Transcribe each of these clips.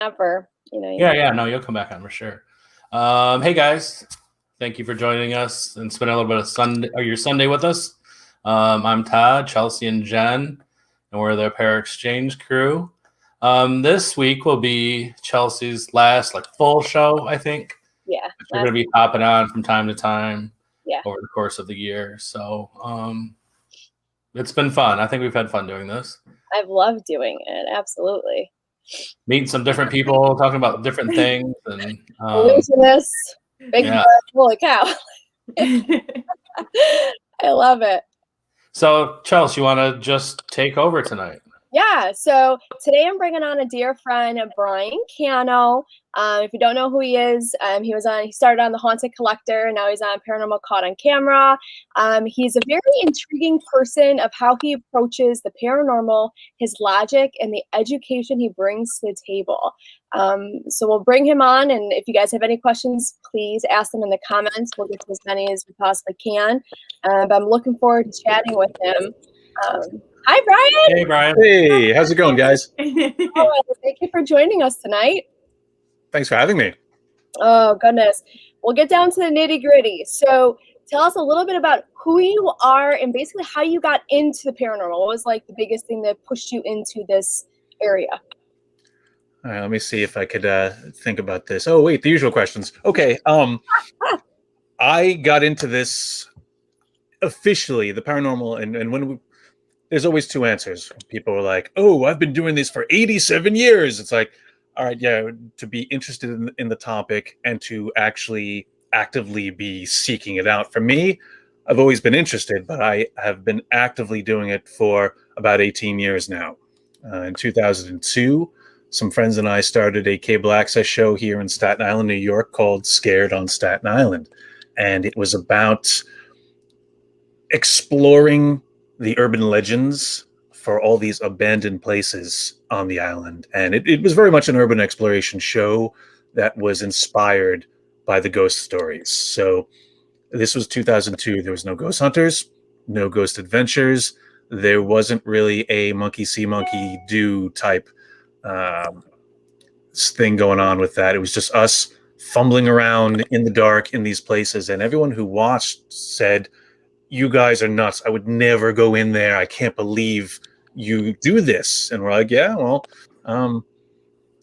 Ever, Yeah, no, you'll come back on for sure. Hey guys, thank you for joining us and spending a little bit of Sunday or your Sunday with us. I'm Todd, Chelsea, and Jen, and we're the Para Exchange crew. This week will be Chelsea's last full show, I think. Yeah, we're going to be popping on from time to time. Yeah. Over the course of the year. So it's been fun. I think we've had fun doing this. I've loved doing it. Absolutely. Meeting some different people, talking about different things. And illusionist, big bird, holy cow. I love it. So, Chelsea, you want to just take over tonight? Yeah, so today I'm bringing on a dear friend, Brian Cano. If you don't know who he is, he started on The Haunted Collector, and now he's on Paranormal Caught on Camera. He's a very intriguing person of how he approaches the paranormal, his logic, and the education he brings to the table. So we'll bring him on, and if you guys have any questions, please ask them in the comments. We'll get to as many as we possibly can. But I'm looking forward to chatting with him. Hi, Brian. Hey, Brian. Hey, how's it going, guys? Oh, thank you for joining us tonight. Thanks for having me. Oh, goodness. We'll get down to the nitty-gritty. So tell us a little bit about who you are and basically how you got into the paranormal. What was the biggest thing that pushed you into this area? All right, let me see if I could think about this. Oh, wait, the usual questions. Okay. I got into this officially, the paranormal, and when there's always two answers. People are like, oh, I've been doing this for 87 years. It's like, all right, yeah, to be interested in the topic and to actually actively be seeking it out. For me, I've always been interested, but I have been actively doing it for about 18 years now. In 2002, some friends and I started a cable access show here in Staten Island, New York, called Scared on Staten Island. And it was about exploring the urban legends for all these abandoned places on the island. And it was very much an urban exploration show that was inspired by the ghost stories. So this was 2002. There was no ghost hunters, no ghost adventures. There wasn't really a monkey see, monkey do type thing going on with that. It was just us fumbling around in the dark in these places. And everyone who watched said, you guys are nuts. I would never go in there. I can't believe you do this. And we're like, yeah, well,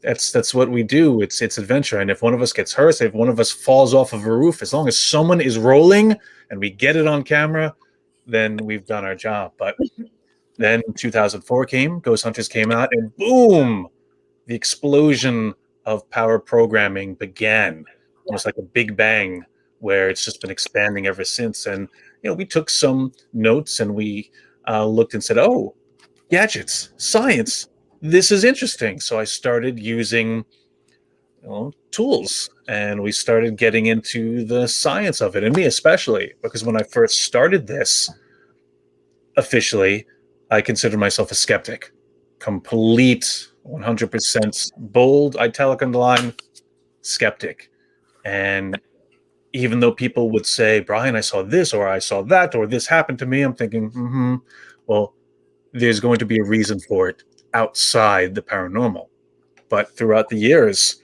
that's what we do. It's adventure. And if one of us gets hurt, if one of us falls off of a roof, as long as someone is rolling and we get it on camera, then we've done our job. But then 2004 came, Ghost Hunters came out, and boom, the explosion of power programming began. Almost like a big bang, where it's just been expanding ever since. And we took some notes and we looked and said, oh, gadgets, science, this is interesting. So I started using tools, and we started getting into the science of it, and me especially, because when I first started this officially, I considered myself a skeptic. Complete 100% bold, italic underline, skeptic. And even though people would say, Brian, I saw this, or I saw that, or this happened to me, I'm thinking, well, there's going to be a reason for it outside the paranormal. But throughout the years,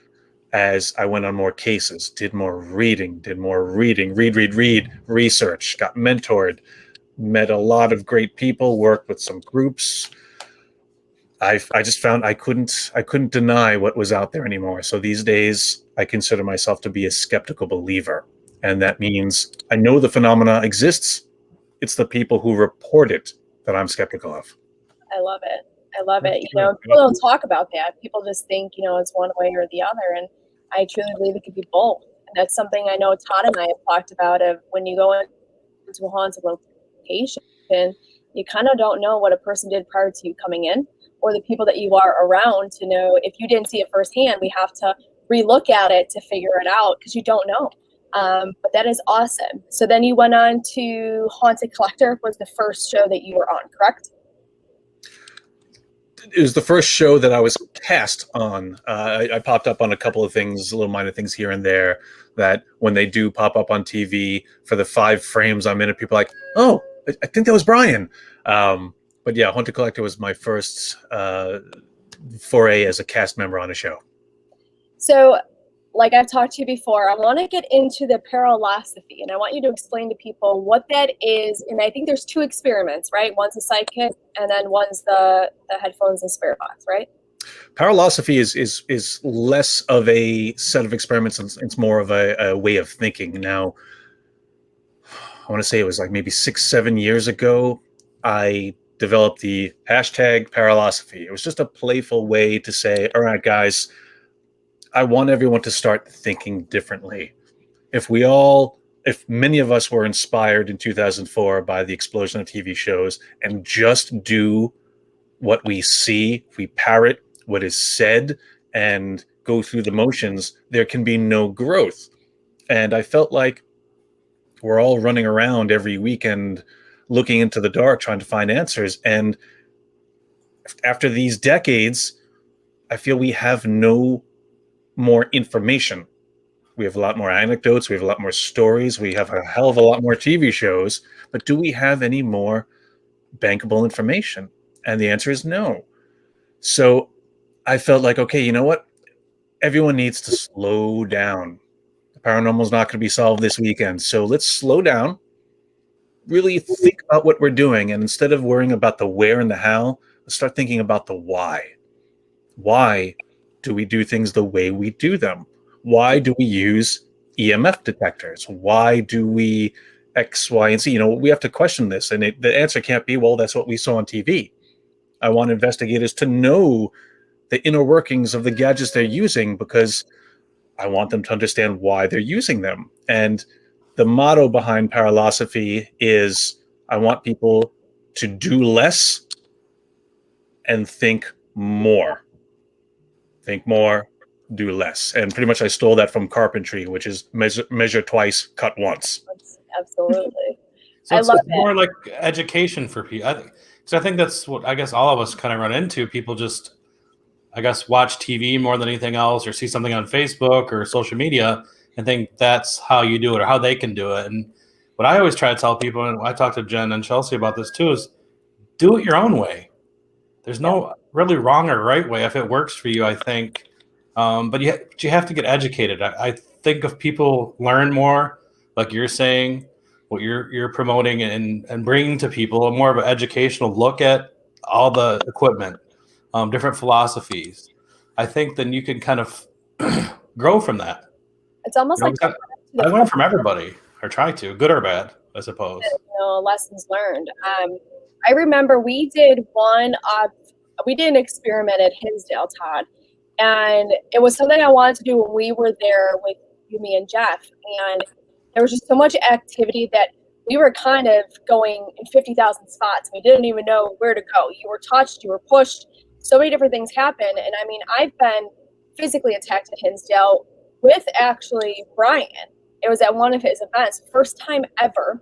as I went on more cases, did more reading, read, research, got mentored, met a lot of great people, worked with some groups, I just found I couldn't deny what was out there anymore. So these days, I consider myself to be a skeptical believer. And that means I know the phenomena exists. It's the people who report it that I'm skeptical of. I love it. People don't talk about that. People just think, it's one way or the other. And I truly believe it could be both. And that's something I know Todd and I have talked about, of when you go into a haunted location, you kind of don't know what a person did prior to you coming in, or the people that you are around to know. If you didn't see it firsthand, we have to relook at it to figure it out, because you don't know. But that is awesome. So then you went on to Haunted Collector, was the first show that you were on, correct? It was the first show that I was cast on. I popped up on a couple of things, little minor things here and there, that when they do pop up on TV for the 5 frames I'm in it, people are like, oh, I think that was Brian. But yeah, Haunted Collector was my first foray as a cast member on a show. So, like I've talked to you before, I want to get into the Paralysis, and I want you to explain to people what that is. And I think there's 2 experiments, right? One's a psychic, and then one's the headphones and spirit box, right? Paralysis is less of a set of experiments, and it's more of a way of thinking. Now, I want to say it was like maybe 6-7 years ago, I developed the hashtag Paralysis. It was just a playful way to say, all right, guys, I want everyone to start thinking differently. If many of us were inspired in 2004 by the explosion of TV shows and just do what we see, we parrot what is said and go through the motions, there can be no growth. And I felt like we're all running around every weekend looking into the dark trying to find answers. And after these decades, I feel we have no more information. We have a lot more anecdotes, we have a lot more stories, we have a hell of a lot more TV shows, but do we have any more bankable information? And the answer is no. So I felt like, okay, you know what? Everyone needs to slow down. The paranormal is not going to be solved this weekend. So let's slow down, really think about what we're doing. And instead of worrying about the where and the how, let's start thinking about the why. Why do we do things the way we do them? Why do we use EMF detectors? Why do we X, Y, and Z? We have to question this. And the answer can't be, well, that's what we saw on TV. I want investigators to know the inner workings of the gadgets they're using because I want them to understand why they're using them. And the motto behind Paralysis is I want people to do less and think more. Think more, do less. And pretty much I stole that from carpentry, which is measure twice, cut once. Absolutely. So I it's love more it. like education for people. So I think that's what I guess all of us kind of run into. People just, I guess, watch TV more than anything else, or see something on Facebook or social media and think that's how you do it or how they can do it. And what I always try to tell people, and I talk to Jen and Chelsea about this too, is do it your own way. There's no really wrong or right way if it works for you, I think. But you have to get educated. I think if people learn more, like you're saying, what you're promoting and bringing to people, a more of an educational look at all the equipment, different philosophies, I think then you can kind of grow from that. It's almost like I learn from everybody, or try to, good or bad, I suppose. Lessons learned. I remember we did an experiment at Hinsdale, Todd, and it was something I wanted to do when we were there with you, me, and Jeff. And there was just so much activity that we were kind of going in 50,000 spots. We didn't even know where to go. You were touched, you were pushed. So many different things happen. And I mean, I've been physically attacked at Hinsdale with actually Brian. It was at one of his events, first time ever.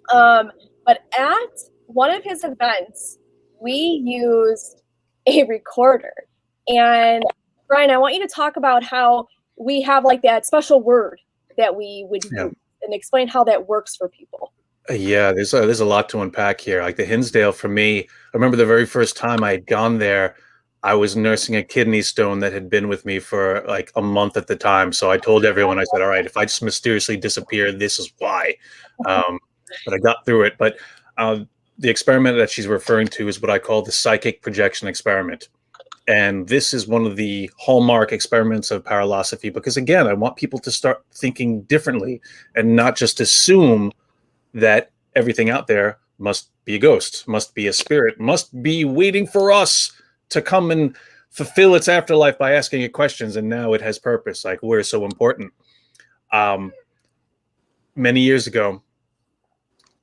But at one of his events, we used a recorder. And Brian, I want you to talk about how we have like that special word that we would use and explain how that works for people. Yeah, there's a lot to unpack here. Like the Hinsdale, for me, I remember the very first time I had gone there, I was nursing a kidney stone that had been with me for like a month at the time. So I told everyone, I said, all right, if I just mysteriously disappear, this is why. But I got through it. But the experiment that she's referring to is what I call the psychic projection experiment. And this is one of the hallmark experiments of Paralysis, because again, I want people to start thinking differently and not just assume that everything out there must be a ghost, must be a spirit, must be waiting for us to come and fulfill its afterlife by asking it questions. And now it has purpose. Like, we're so important. Many years ago,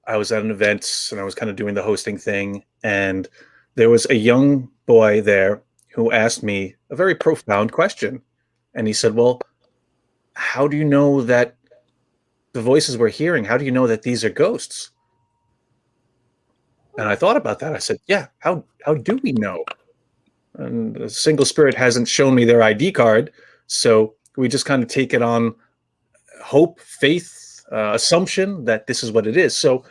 I was at an event and I was kind of doing the hosting thing. And there was a young boy there who asked me a very profound question. And he said, well, how do you know that the voices we're hearing, how do you know that these are ghosts? And I thought about that. I said, yeah, how do we know? And a single spirit hasn't shown me their ID card. So we just kind of take it on hope, faith, assumption that this is what it is. So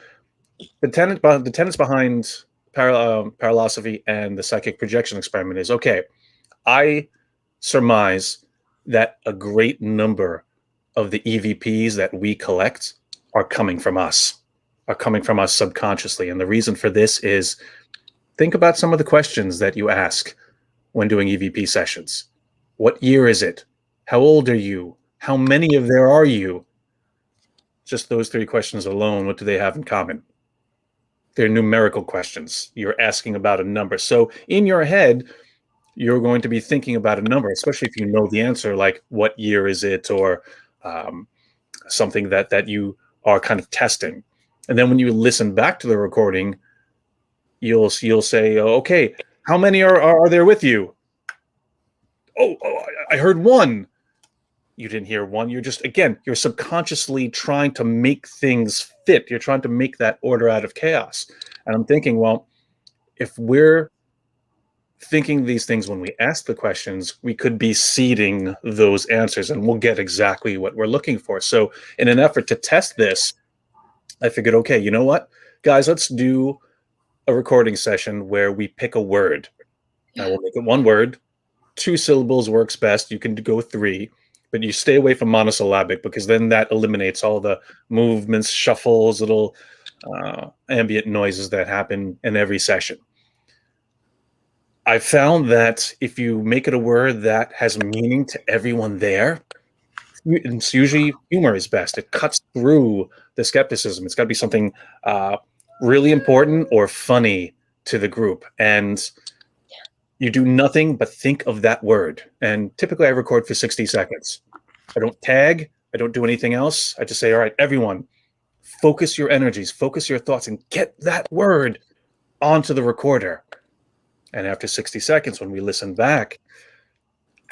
the tenets behind Paralysis and the psychic projection experiment is, okay, I surmise that a great number of the EVPs that we collect are coming from us subconsciously. And the reason for this is, think about some of the questions that you ask when doing EVP sessions. What year is it? How old are you? How many of there are you? Just those 3 questions alone, what do they have in common? They're numerical questions. You're asking about a number. So in your head, you're going to be thinking about a number, especially if you know the answer, like what year is it, or something that you are kind of testing. And then when you listen back to the recording, you'll say, okay, how many are there with you? Oh, I heard 1. You didn't hear 1. You're just, again, you're subconsciously trying to make things fit. You're trying to make that order out of chaos. And I'm thinking, well, if we're thinking these things when we ask the questions, we could be seeding those answers and we'll get exactly what we're looking for. So in an effort to test this, I figured, okay, you know what, guys, let's do a recording session where we pick a word. I will make it 1 word. 2 syllables works best. You can go 3, but you stay away from monosyllabic, because then that eliminates all the movements, shuffles, little ambient noises that happen in every session. I found that if you make it a word that has meaning to everyone there, it's usually humor is best. It cuts through the skepticism. It's got to be something really important or funny to the group. And you do nothing but think of that word. And typically I record for 60 seconds. I don't tag. I don't do anything else. I just say, all right, everyone, focus your energies, focus your thoughts, and get that word onto the recorder. And after 60 seconds, when we listen back,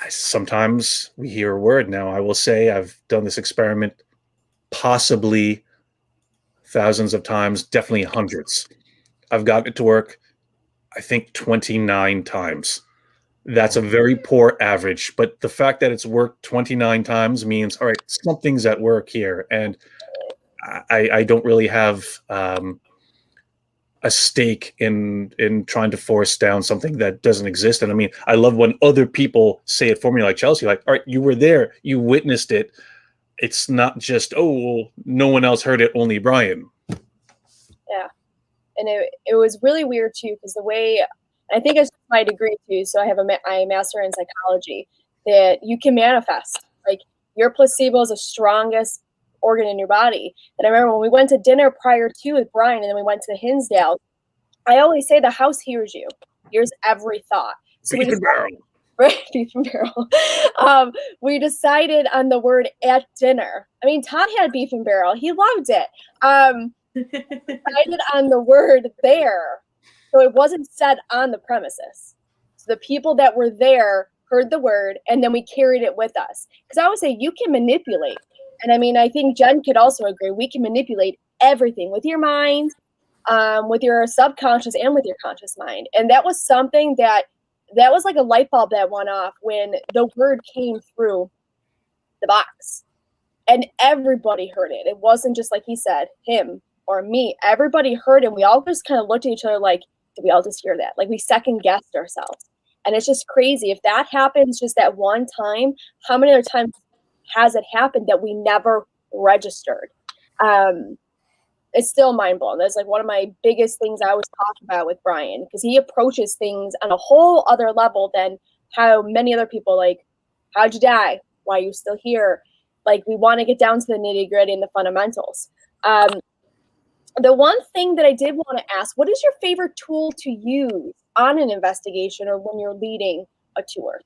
sometimes we hear a word. Now, I will say I've done this experiment possibly thousands of times, definitely hundreds. I've gotten it to work, I think, 29 times. That's a very poor average, but the fact that it's worked 29 times means, all right, something's at work here. And I don't really have a stake in trying to force down something that doesn't exist. And I mean, I love when other people say it for me, like Chelsea, like, all right, you were there, you witnessed it. It's not just, oh, well, no one else heard it, only Brian. Yeah. And it was really weird too, because the way, I think it's my degree too, so I have a master in psychology, that you can manifest. Like, your placebo is the strongest organ in your body. And I remember when we went to dinner prior to with Brian, and then we went to Hinsdale, I always say the house hears you, hears every thought. So Beef and barrel. Right, beef and barrel. We decided on the word at dinner. I mean, Todd had beef and barrel. He loved it. Decided on the word there. So it wasn't said on the premises. So the people that were there heard the word, and then we carried it with us. Because I always say you can manipulate. And I mean, I think Jen could also agree. We can manipulate everything with your mind, with your subconscious, and with your conscious mind. And that was something that was like a light bulb that went off when the word came through the box. And everybody heard it. It wasn't just like he said, him or me. Everybody heard it. And we all just kind of looked at each other like, did we all just hear that? Like, we second guessed ourselves. And it's just crazy. If that happens just that one time, how many other times has it happened that we never registered? It's still mind blowing. That's like one of my biggest things I always talk about with Brian, because he approaches things on a whole other level than how many other people, like, how'd you die? Why are you still here? Like, we want to get down to the nitty gritty and the fundamentals. The one thing that I did want to ask, what is your favorite tool to use on an investigation or when you're leading a tour?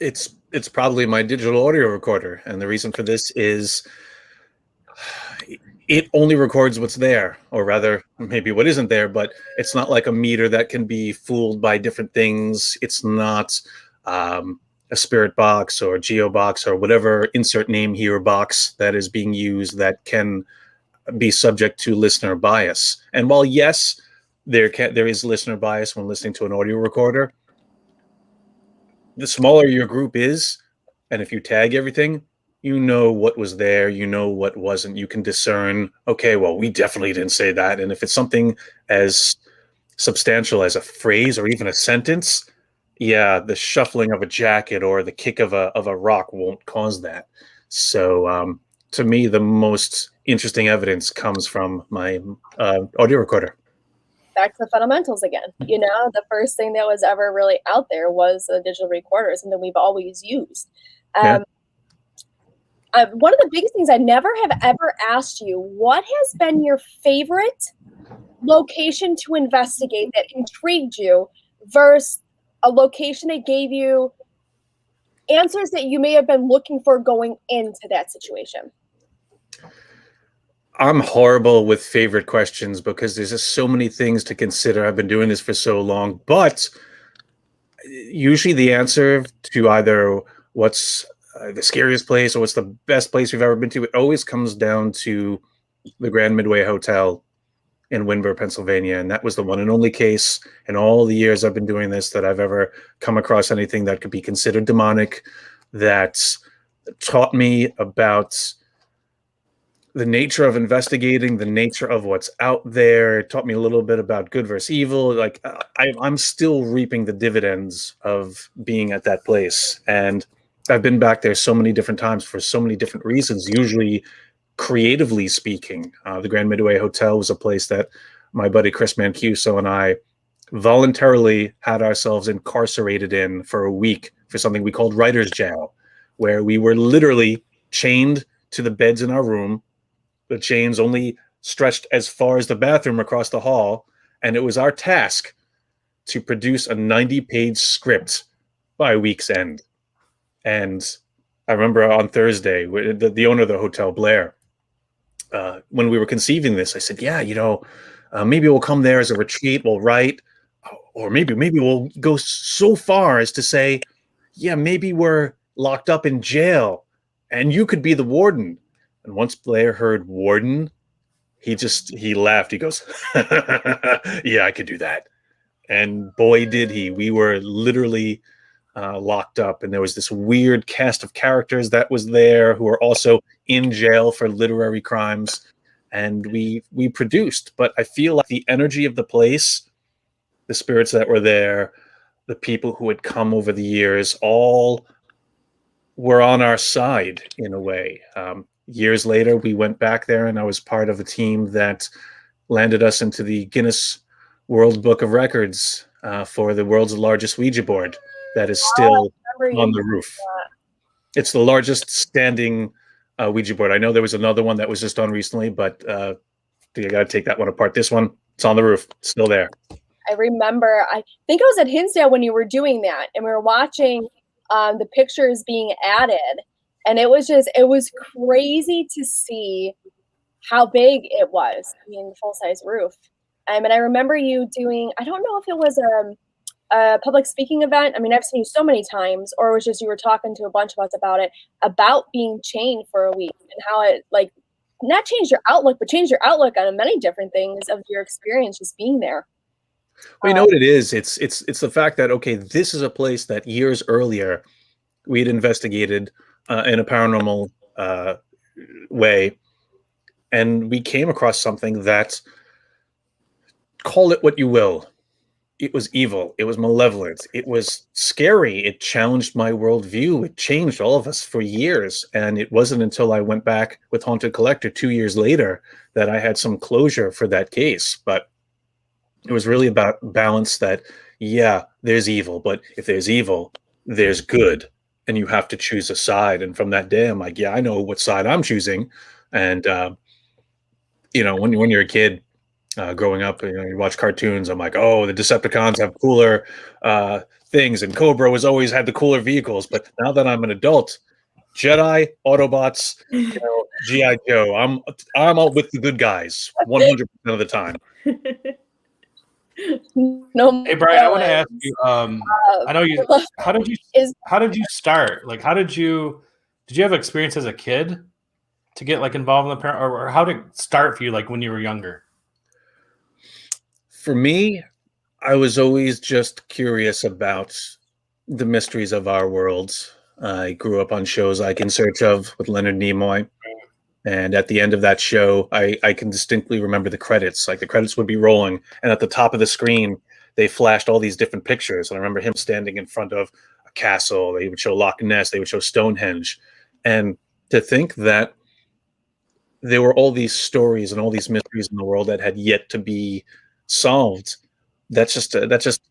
It's probably my digital audio recorder. And the reason for this is it only records what's there, or rather maybe what isn't there, but it's not like a meter that can be fooled by different things. It's not a spirit box or geo box or whatever insert name here box that is being used that can be subject to listener bias. And while yes, there is listener bias when listening to an audio recorder, the smaller your group is, and if you tag everything, you know what was there, you know what wasn't. You can discern, okay, well, we definitely didn't say that. And if it's something as substantial as a phrase or even a sentence, yeah, the shuffling of a jacket or the kick of a rock won't cause that. So to me, the most interesting evidence comes from my audio recorder. Back to the fundamentals again. You know, the first thing that was ever really out there was a digital recorder, something we've always used. Yeah. One of the biggest things I never have ever asked you, what has been your favorite location to investigate that intrigued you versus a location that gave you answers that you may have been looking for going into that situation? I'm horrible with favorite questions because there's just so many things to consider. I've been doing this for so long, but usually the answer to either what's the scariest place or what's the best place we've ever been to, it always comes down to the Grand Midway Hotel in Windber, Pennsylvania. And that was the one and only case in all the years I've been doing this that I've ever come across anything that could be considered demonic, that taught me about the nature of investigating, the nature of what's out there. It taught me a little bit about good versus evil. Like I'm still reaping the dividends of being at that place. And I've been back there so many different times for so many different reasons, usually creatively speaking. The Grand Midway Hotel was a place that my buddy Chris Mancuso and I voluntarily had ourselves incarcerated in for a week for something we called writer's jail, where we were literally chained to the beds in our room. The chains only stretched as far as the bathroom across the hall, and it was our task to produce a 90-page script by week's end. And I remember on Thursday, the owner of the hotel, Blair, when we were conceiving this, I said, yeah, maybe we'll come there as a retreat, we'll write, or maybe we'll go so far as to say, yeah, maybe we're locked up in jail and you could be the warden. And once Blair heard warden, he laughed. He goes, yeah, I could do that. And boy, did he. We were literally locked up. And there was this weird cast of characters that was there who were also in jail for literary crimes. And we produced. But I feel like the energy of the place, the spirits that were there, the people who had come over the years, all were on our side in a way. Years later, we went back there, and I was part of a team that landed us into the Guinness World Book of Records for the world's largest Ouija board that is still on the roof. It's the largest standing Ouija board. I know there was another one that was just done recently, but you got to take that one apart. This one, it's on the roof, still there. I remember, I think I was at Hinsdale when you were doing that, and we were watching the pictures being added. And it was crazy to see how big it was. I mean, full-size roof. And I remember you doing, I don't know if it was a public speaking event. I mean, I've seen you so many times, or it was just you were talking to a bunch of us about being chained for a week and how it, like, not changed your outlook, but changed your outlook on many different things of your experience just being there. Well, you know what it is? It's the fact that, okay, this is a place that years earlier we had investigated in a paranormal way, and we came across something that, call it what you will, it was evil, it was malevolent, it was scary, it challenged my worldview, it changed all of us for years. And it wasn't until I went back with Haunted Collector 2 years later that I had some closure for that case. But it was really about balance, that, yeah, there's evil, but if there's evil, there's good. And you have to choose a side. And from that day, I'm like, yeah, I know what side I'm choosing. And, when you're a kid growing up, you watch cartoons, I'm like, oh, the Decepticons have cooler things. And Cobra was always had the cooler vehicles. But now that I'm an adult, Jedi, Autobots, G.I. Joe, I'm all with the good guys 100% of the time. No. Hey Brian, I want to ask you. I know you. How did you start? Like, did you have experience as a kid to get like involved in the parent, or how did it start for you? Like when you were younger? For me, I was always just curious about the mysteries of our world. I grew up on shows like In Search of with Leonard Nimoy. And at the end of that show, I can distinctly remember the credits. Like the credits would be rolling, and at the top of the screen, they flashed all these different pictures. And I remember him standing in front of a castle. They would show Loch Ness. They would show Stonehenge. And to think that there were all these stories and all these mysteries in the world that had yet to be solved, that's just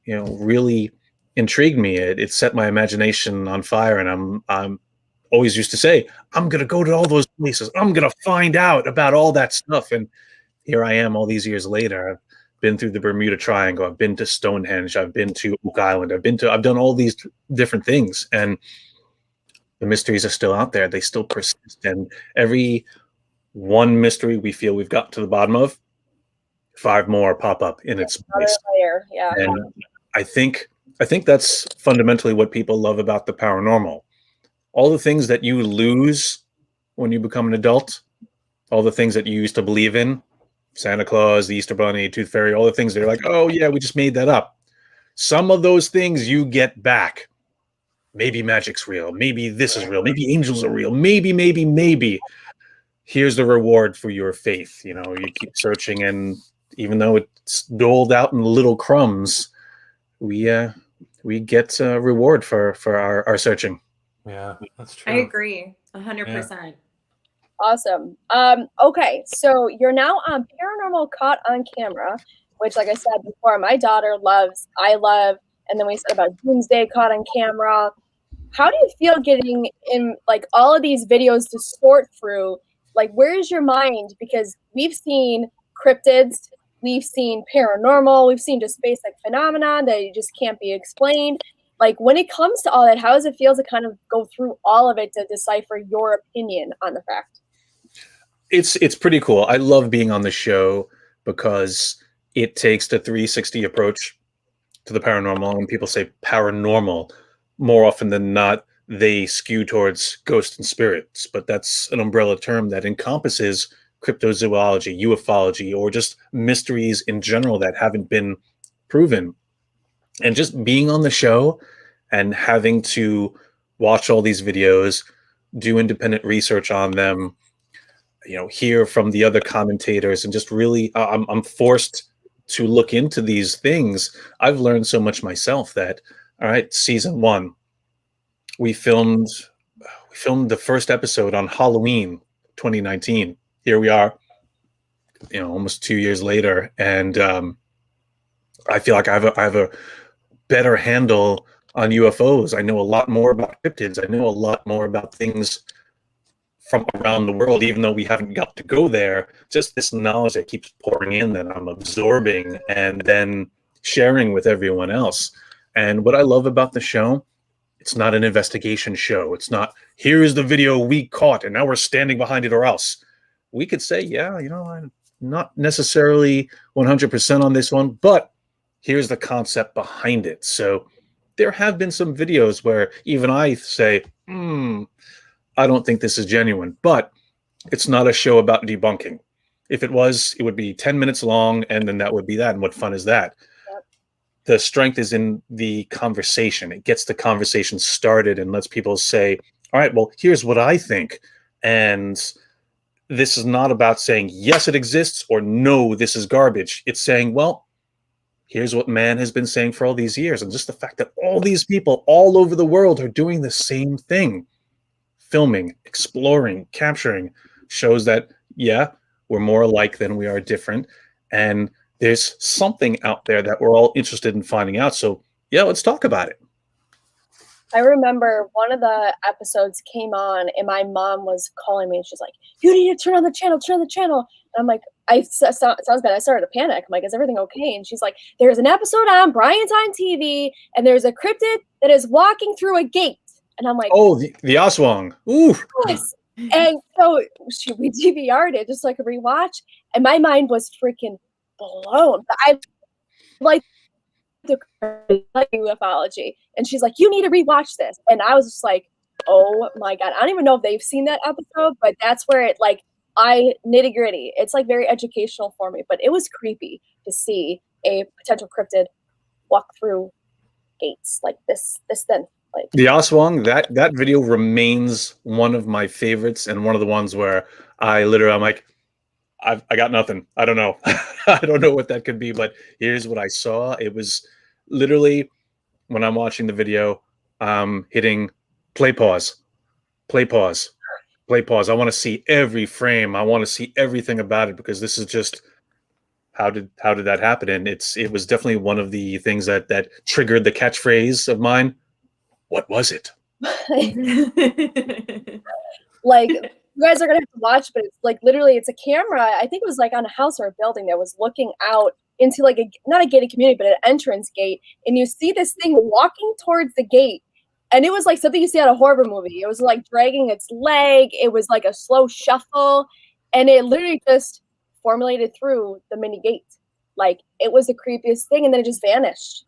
really intrigued me. It set my imagination on fire, and I'm always used to say, I'm gonna go to all those places. I'm gonna find out about all that stuff. And here I am all these years later. I've been through the Bermuda Triangle. I've been to Stonehenge. I've been to Oak Island. I've done all these different things, and the mysteries are still out there. They still persist. And every one mystery we feel we've got to the bottom of, 5 more pop up in its place. Layer. Yeah. And I think that's fundamentally what people love about the paranormal. All the things that you lose when you become an adult, all the things that you used to believe in, Santa Claus, the Easter Bunny, Tooth Fairy, all the things that are like, oh yeah, we just made that up. Some of those things you get back. Maybe magic's real. Maybe this is real. Maybe angels are real. Maybe. Here's the reward for your faith. You keep searching, and even though it's doled out in little crumbs, we get a reward for our searching. Yeah, that's true. I agree 100%. Awesome. Okay, so you're now on Paranormal Caught on Camera, which, like I said before, my daughter loves, I love, and then we said about Doomsday Caught on Camera. How do you feel getting in like all of these videos to sort through? Like, where's your mind? Because we've seen cryptids, we've seen paranormal, we've seen just basic phenomenon that you just can't be explained. Like, when it comes to all that, how does it feel to kind of go through all of it to decipher your opinion on the fact? It's pretty cool. I love being on the show because it takes the 360 approach to the paranormal. When people say paranormal, more often than not, they skew towards ghosts and spirits, but that's an umbrella term that encompasses cryptozoology, ufology, or just mysteries in general that haven't been proven. And just being on the show and having to watch all these videos, do independent research on them, hear from the other commentators, and just really, I'm forced to look into these things. I've learned so much myself that, all right, season 1, we filmed the first episode on Halloween 2019. Here we are, almost 2 years later, and I feel like I have a better handle on UFOs. I know a lot more about cryptids. I know a lot more about things from around the world, even though we haven't got to go there. Just this knowledge that keeps pouring in that I'm absorbing and then sharing with everyone else. And what I love about the show, it's not an investigation show. It's not, here's the video we caught and now we're standing behind it or else. We could say, yeah, I'm not necessarily 100% on this one, but here's the concept behind it. So there have been some videos where even I say, I don't think this is genuine, but it's not a show about debunking. If it was, it would be 10 minutes long, and then that would be that. And what fun is that? Yep. The strength is in the conversation. It gets the conversation started and lets people say, all right, well, here's what I think. And this is not about saying, yes, it exists, or no, this is garbage. It's saying, well, here's what man has been saying for all these years. And just the fact that all these people all over the world are doing the same thing, filming, exploring, capturing, shows that, yeah, we're more alike than we are different. And there's something out there that we're all interested in finding out. So, yeah, let's talk about it. I remember one of the episodes came on and my mom was calling me and she's like, you need to turn on the channel. And I'm like, it sounds bad. I started to panic. I'm like, is everything okay? And she's like, there's an episode on, Brian's on TV, and there's a cryptid that is walking through a gate. And I'm like, oh, the Oswang. Ooh. Yes. And so we DVR'd it just so I could rewatch. And my mind was freaking blown. I like ufology. And she's like, you need to rewatch this. And I was just like, oh my God. I don't even know if they've seen that episode, but that's where it nitty gritty. It's like very educational for me, but it was creepy to see a potential cryptid walk through gates like this thin. Like the Oswang, that video remains one of my favorites and one of the ones where I'm like, I got nothing. I don't know. I don't know what that could be, but here's what I saw. It was literally when I'm watching the video, hitting play pause, play pause, play pause. I want to see every frame. I want to see everything about it because this is just how did that happen? And it was definitely one of the things that triggered the catchphrase of mine. What was it? Like, you guys are gonna have to watch, but it's like literally it's a camera. I think it was like on a house or a building that was looking out into like not a gated community, but an entrance gate, and you see this thing walking towards the gate, and it was like something you see on a horror movie. It was like dragging its leg. It was like a slow shuffle, and it literally just formulated through the mini gate. Like, it was the creepiest thing, and then it just vanished.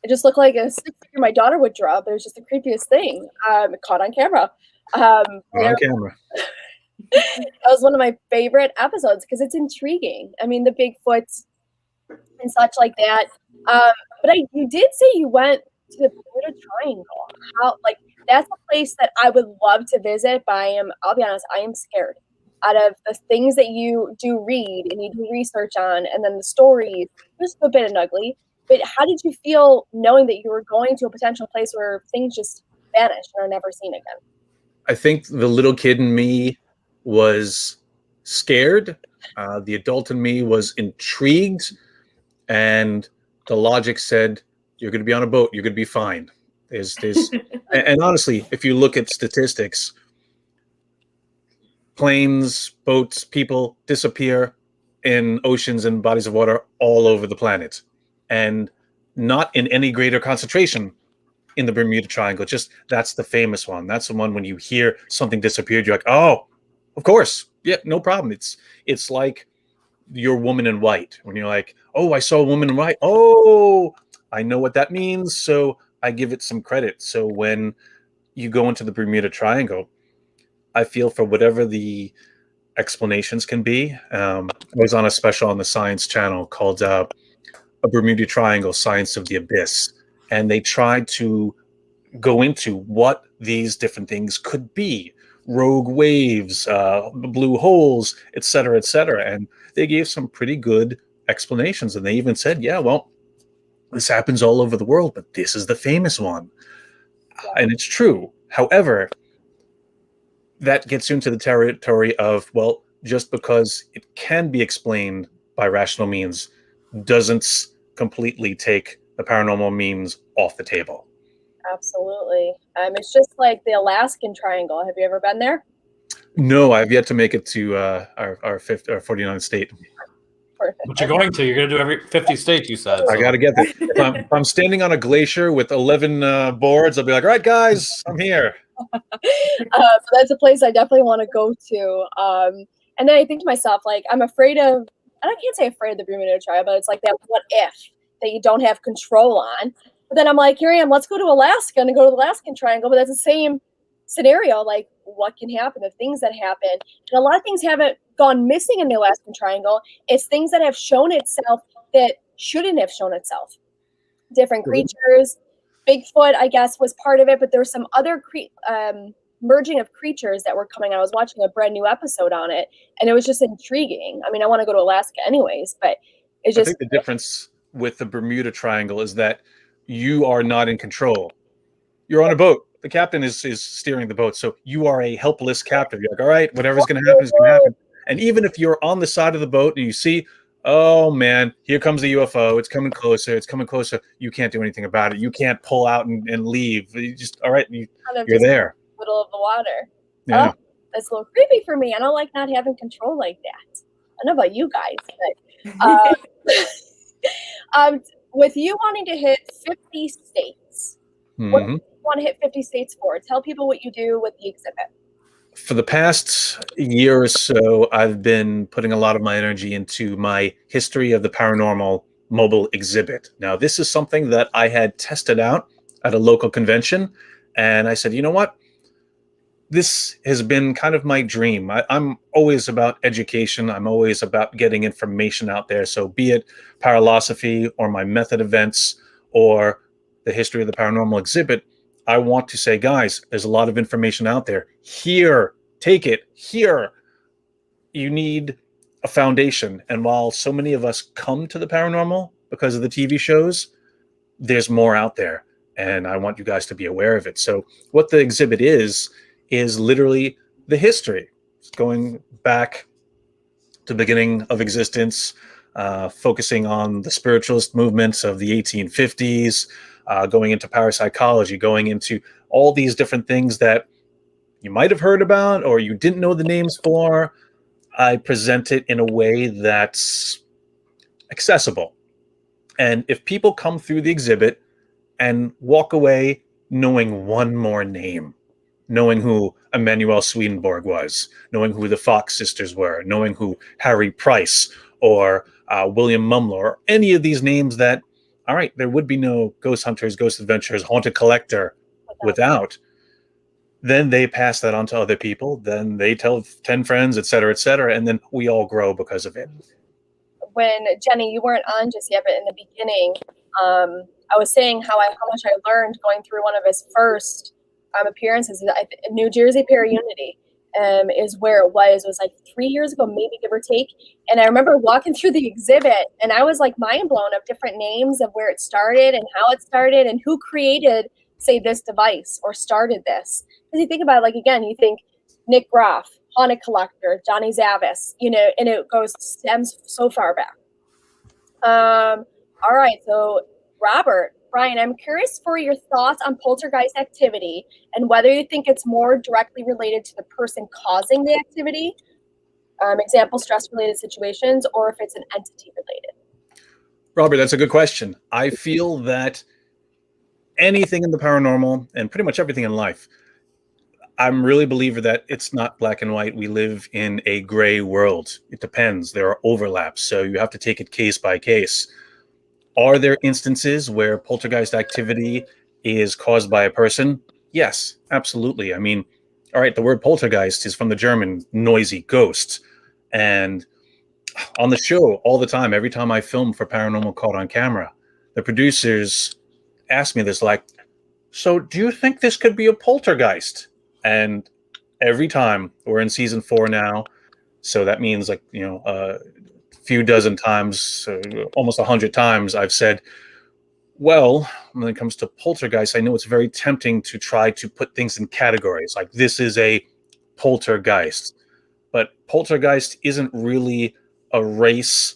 It just looked like a stick figure my daughter would draw, but it was just the creepiest thing. Caught on camera. On camera. That was one of my favorite episodes because it's intriguing. I mean, the Bigfoots and such like that. But you did say you went to the Bermuda Triangle. How, like, that's a place that I would love to visit, but I'll be honest, I am scared. Out of the things that you do read and you do research on, and then the stories, there's a bit of ugly. But how did you feel knowing that you were going to a potential place where things just vanish and are never seen again? I think the little kid in me was scared. The adult in me was intrigued. And the logic said, you're going to be on a boat. You're going to be fine. And honestly, if you look at statistics, planes, boats, people disappear in oceans and bodies of water all over the planet. And not in any greater concentration in the Bermuda Triangle. Just that's the famous one. That's the one when you hear something disappeared, you're like, oh, of course. Yeah, no problem. It's like your woman in white. When you're like, oh, I saw a woman in white. Oh, I know what that means. So I give it some credit. So when you go into the Bermuda Triangle, I feel for whatever the explanations can be. I was on a special on the Science Channel called A Bermuda Triangle, Science of the Abyss. And they tried to go into what these different things could be. Rogue waves, blue holes, et cetera, et cetera. And they gave some pretty good explanations. And they even said, yeah, well, this happens all over the world, but this is the famous one. And it's true. However, that gets you into the territory of, well, just because it can be explained by rational means doesn't completely take the paranormal means off the table. Absolutely. It's just like the Alaskan Triangle. Have you ever been there? No, I've yet to make it to our 49th state. Perfect. But you're going to. You're going to do every 50 states, you said. I got to get there. If I'm standing on a glacier with 11 boards, I'll be like, all right, guys, I'm here. So that's a place I definitely want to go to. And then I think to myself, like, I'm afraid of, and I can't say afraid of the Bermuda Triangle, but it's like that what if that you don't have control on. But then I'm like, here I am, let's go to Alaska and go to the Alaskan Triangle. But that's the same scenario. Like, what can happen? The things that happen. And a lot of things haven't gone missing in the Alaskan Triangle. It's things that have shown itself that shouldn't have shown itself. Different creatures. Bigfoot, I guess, was part of it, but there were some other merging of creatures that were coming out. I was watching a brand new episode on it, and it was just intriguing. I mean, I want to go to Alaska anyways, but it's just... I think the difference with the Bermuda Triangle is that you are not in control. You're on a boat. The captain is steering the boat, so you are a helpless captive. You're like, all right, whatever's going to happen is going to happen. And even if you're on the side of the boat and you see, oh man, here comes the UFO. It's coming closer. It's coming closer. You can't do anything about it. You can't pull out and leave. You just, all right, you're there. Middle of the water. Yeah. Oh, that's a little creepy for me. I don't like not having control like that. I don't know about you guys, but with you wanting to hit 50 states, what do you want to hit 50 states for? Tell people what you do with the exhibit. For the past year or so, I've been putting a lot of my energy into my History of the Paranormal mobile exhibit. Now, this is something that I had tested out at a local convention, and I said, you know what? This has been kind of my dream. I'm always about education. I'm always about getting information out there. So be it Paralysis or my method events or the History of the Paranormal exhibit, I want to say, guys, there's a lot of information out there. Here, take it. Here, you need a foundation. And while so many of us come to the paranormal because of the TV shows, there's more out there. And I want you guys to be aware of it. So what the exhibit is literally the history. It's going back to the beginning of existence, focusing on the spiritualist movements of the 1850s, going into parapsychology, going into all these different things that you might have heard about or you didn't know the names for. I present it in a way that's accessible. And if people come through the exhibit and walk away knowing one more name, knowing who Emanuel Swedenborg was, knowing who the Fox sisters were, knowing who Harry Price or William Mumler, or any of these names that, all right, there would be no Ghost Hunters, Ghost Adventures, Haunted Collector without. Then they pass that on to other people. Then they tell 10 friends, et cetera, and then we all grow because of it. When Jenny, you weren't on just yet, but in the beginning, I was saying how much I learned going through one of his first appearances. New Jersey Unity is where it was. It was like 3 years ago, maybe, give or take. And I remember walking through the exhibit, and I was like mind blown of different names of where it started and how it started and who created, say, this device or started this. Because you think about it, like, again, you think Nick Groff, Haunted Collector, Johnny Zavis, and it stems so far back. All right, so Robert, Brian, I'm curious for your thoughts on poltergeist activity and whether you think it's more directly related to the person causing the activity, example, stress-related situations, or if it's an entity related. Robert, that's a good question. I feel that anything in the paranormal and pretty much everything in life, I'm really a believer that it's not black and white. We live in a gray world. It depends. There are overlaps. So you have to take it case by case. Are there instances where poltergeist activity is caused by a person? Yes, absolutely. I mean, all right, the word poltergeist is from the German noisy ghost. And on the show all the time, every time I film for Paranormal Caught on Camera, the producers ask me this, like, so do you think this could be a poltergeist? And every time, we're in season 4 now, so that means like, a few dozen times, almost 100 times, I've said, well, when it comes to poltergeist, I know it's very tempting to try to put things in categories, like this is a poltergeist. But poltergeist isn't really a race,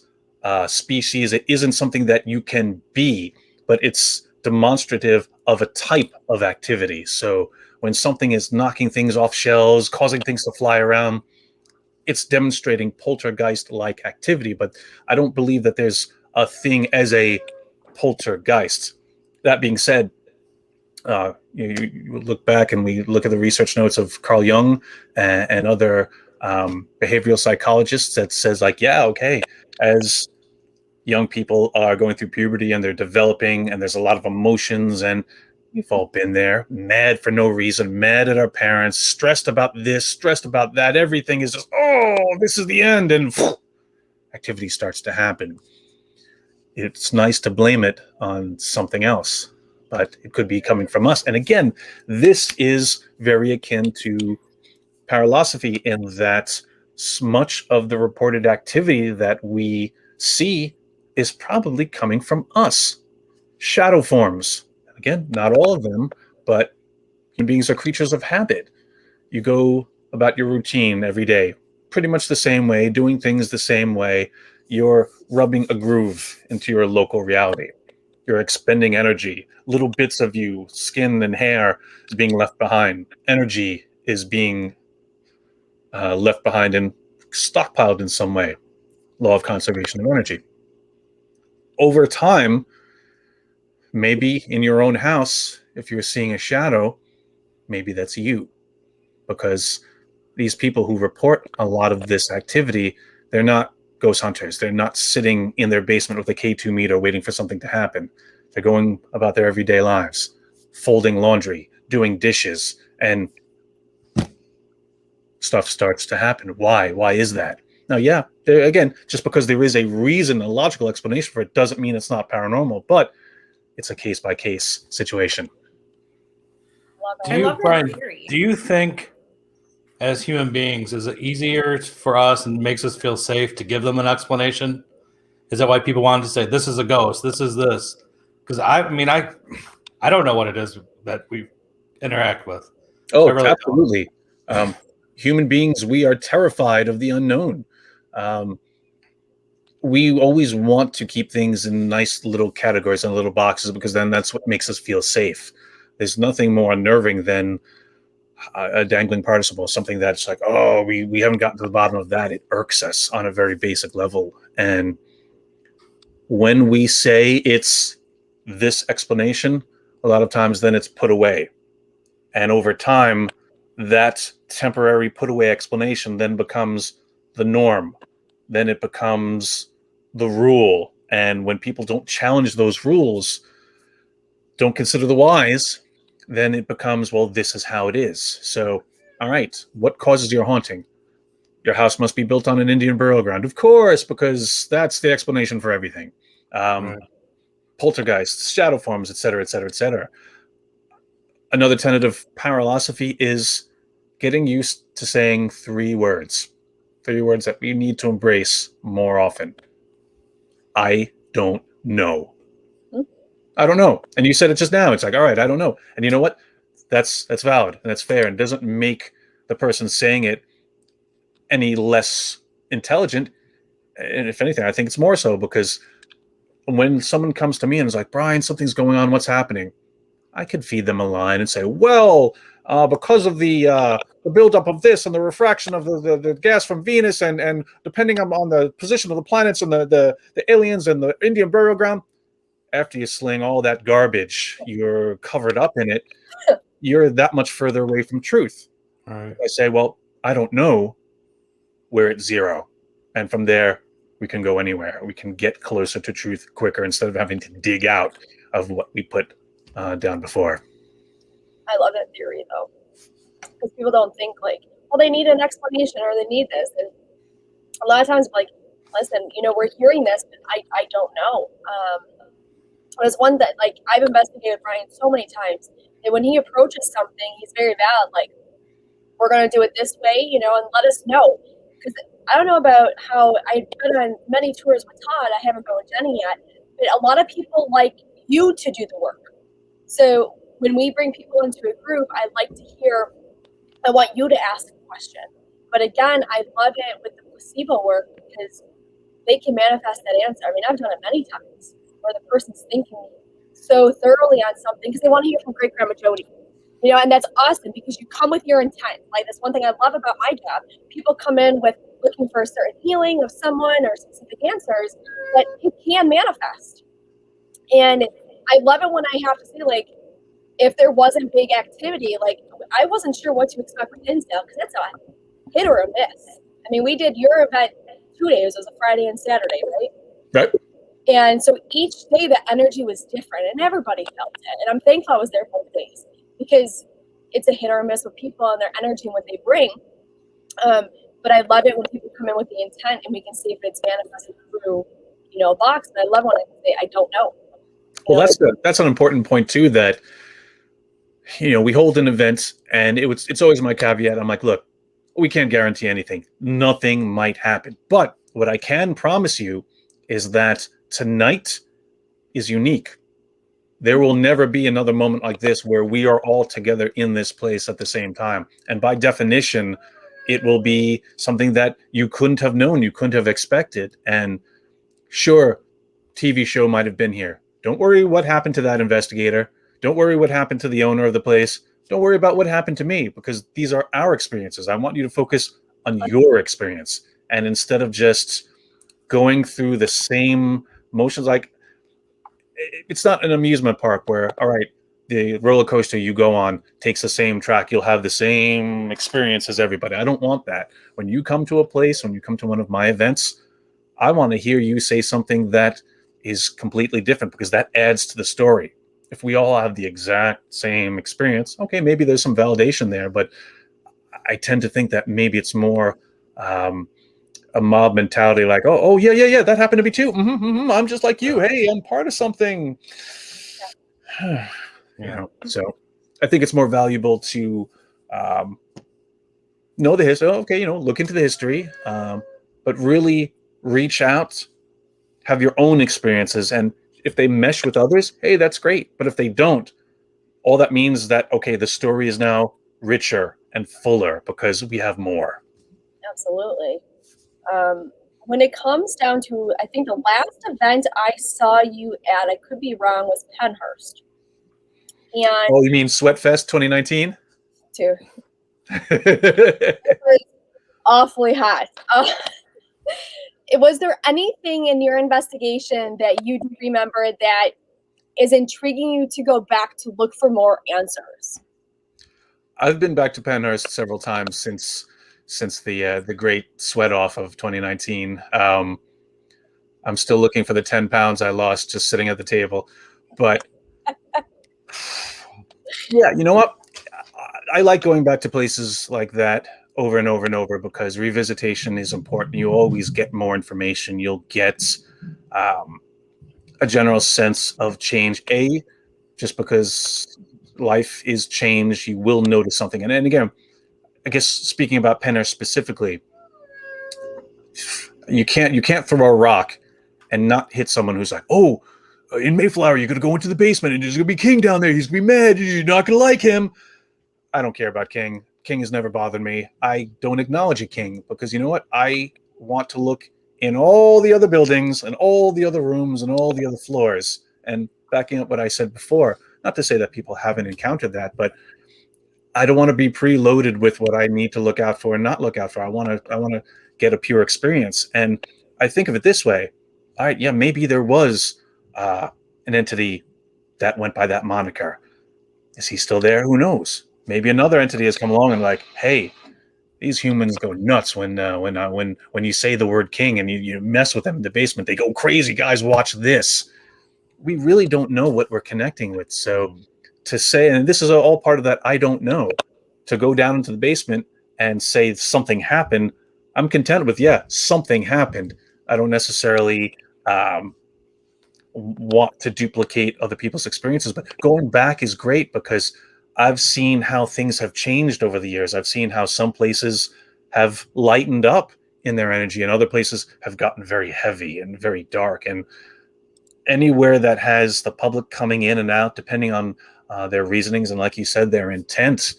species. It isn't something that you can be, but it's demonstrative of a type of activity. So when something is knocking things off shelves, causing things to fly around, it's demonstrating poltergeist-like activity. But I don't believe that there's a thing as a poltergeist. That being said, you look back and we look at the research notes of Carl Jung and other behavioral psychologists that says, like, yeah, okay, as young people are going through puberty and they're developing and there's a lot of emotions, and we've all been there, mad for no reason, mad at our parents, stressed about this, stressed about that. Everything is just, oh, this is the end. And activity starts to happen. It's nice to blame it on something else, but it could be coming from us. And again, this is very akin to paralosophy in that much of the reported activity that we see is probably coming from us. Shadow forms. Again, not all of them, but human beings are creatures of habit. You go about your routine every day, pretty much the same way, doing things the same way. You're rubbing a groove into your local reality. You're expending energy. Little bits of you, skin and hair, is being left behind. Energy is being left behind and stockpiled in some way. Law of conservation of energy. Over time, maybe in your own house, if you're seeing a shadow, maybe that's you. Because these people who report a lot of this activity, they're not ghost hunters. They're not sitting in their basement with a K2 meter waiting for something to happen. They're going about their everyday lives, folding laundry, doing dishes, and stuff starts to happen. Why? Why is that? Now, yeah, again, just because there is a reason, a logical explanation for it, doesn't mean it's not paranormal, but it's a case-by-case situation. Love it. Do you, Brian, do you think as human beings, is it easier for us and makes us feel safe to give them an explanation? Is that why people wanted to say, this is a ghost, this is this? Because I don't know what it is that we interact with. Oh, I really absolutely. Human beings, we are terrified of the unknown. We always want to keep things in nice little categories and little boxes because then that's what makes us feel safe. There's nothing more unnerving than a dangling participle, something that's like, oh, we haven't gotten to the bottom of that. It irks us on a very basic level. And when we say it's this explanation, a lot of times then it's put away. And over time, that temporary put away explanation then becomes the norm. Then it becomes the rule. And when people don't challenge those rules, don't consider the whys, then it becomes, well, this is how it is. So, all right, what causes your haunting? Your house must be built on an Indian burial ground. Of course, because that's the explanation for everything. Right. Poltergeists, shadow forms, etc., etc., etc. Another tenet of paralysis is getting used to saying 3 words. 3 words that we need to embrace more often. I don't know. I don't know. And you said it just now. It's like, all right, I don't know. And you know what? That's valid and that's fair. And it doesn't make the person saying it any less intelligent. And if anything, I think it's more so, because when someone comes to me and is like, Brian, something's going on, what's happening? I could feed them a line and say, well, because of the buildup of this and the refraction of the gas from Venus and depending on the position of the planets and the aliens and the Indian burial ground, after you sling all that garbage, you're covered up in it, you're that much further away from truth. Right. I say, well, I don't know, we're at 0. And from there, we can go anywhere. We can get closer to truth quicker instead of having to dig out of what we put down before. I love that theory, though, because people don't think like, well, they need an explanation or they need this. And a lot of times, like, listen, we're hearing this, but I don't know. There's one that, like, I've investigated Brian so many times, and when he approaches something, he's very valid. Like, we're going to do it this way, and let us know. Because I don't know about how I've been on many tours with Todd. I haven't been with Jenny yet, but a lot of people like you to do the work. So when we bring people into a group, I like to hear, I want you to ask a question. But again, I love it with the placebo work because they can manifest that answer. I mean, I've done it many times where the person's thinking so thoroughly on something because they want to hear from great grandma Jody. And that's awesome because you come with your intent. Like, that's one thing I love about my job. People come in with looking for a certain healing of someone or specific answers, but it can manifest. And I love it when I have to say, like, if there wasn't big activity, like, I wasn't sure what to expect with Hinsdale because it's a hit or a miss. I mean, we did your event 2 days. It was a Friday and Saturday, right? Right. And so each day the energy was different and everybody felt it. And I'm thankful I was there both days because it's a hit or a miss with people and their energy and what they bring. But I love it when people come in with the intent and we can see if it's manifested through, a box. And I love when I can say, I don't know. Well, that's good. That's an important point too, that, we hold an event and it's always my caveat. I'm like, look, we can't guarantee anything. Nothing might happen. But what I can promise you is that tonight is unique. There will never be another moment like this where we are all together in this place at the same time. And by definition, it will be something that you couldn't have known, you couldn't have expected. And sure, TV show might have been here. Don't worry what happened to that investigator. Don't worry what happened to the owner of the place. Don't worry about what happened to me, because these are our experiences. I want you to focus on your experience. And instead of just going through the same motions, like, it's not an amusement park where, all right, the roller coaster you go on takes the same track. You'll have the same experience as everybody. I don't want that. When you come to a place, when you come to one of my events, I want to hear you say something that is completely different, because that adds to the story. If we all have the exact same experience, okay, maybe there's some validation there, but I tend to think that maybe it's more a mob mentality, like, oh, yeah, that happened to me too. I'm just like you. Hey, I'm part of something. So I think it's more valuable to know the history. Okay, look into the history, but really reach out, have your own experiences, and if they mesh with others, hey, that's great. But if they don't, all that means that, okay, the story is now richer and fuller because we have more. Absolutely. When it comes down to, I think the last event I saw you at, I could be wrong, was Penhurst. And Oh, you mean Sweatfest 2019? too. It was awfully hot. Was there anything in your investigation that you remember that is intriguing you to go back to look for more answers? I've been back to Penhurst several times since the great sweat off of 2019. I'm still looking for the 10 pounds I lost just sitting at the table. But yeah, you know what? I like going back to places like that over and over and over because revisitation is important. You always get more information. You'll get a general sense of change. Just because life is change, you will notice something. And again, I guess speaking about Penhurst specifically, you can't throw a rock and not hit someone who's like, oh, in Mayflower, you're gonna go into the basement and there's gonna be King down there. He's gonna be mad. You're not gonna like him. I don't care about King. King has never bothered me. I don't acknowledge a King because you know what? I want to look in all the other buildings and all the other rooms and all the other floors. And backing up what I said before, not to say that people haven't encountered that, but I don't want to be preloaded with what I need to look out for and not look out for. I want to get a pure experience. And I think of it this way. All right, yeah, maybe there was an entity that went by that moniker. Is he still there? Who knows? Maybe another entity has come along and like, hey, these humans go nuts when you say the word king and you mess with them in the basement. They go crazy. Guys, watch this. We really don't know what we're connecting with. So to say, and this is all part of that I don't know, to go down into the basement and say something happened, I'm content with, yeah, something happened. I don't necessarily want to duplicate other people's experiences, but going back is great because I've seen how things have changed over the years. I've seen how some places have lightened up in their energy and other places have gotten very heavy and very dark. And anywhere that has the public coming in and out, depending on their reasonings and, like you said, their intent,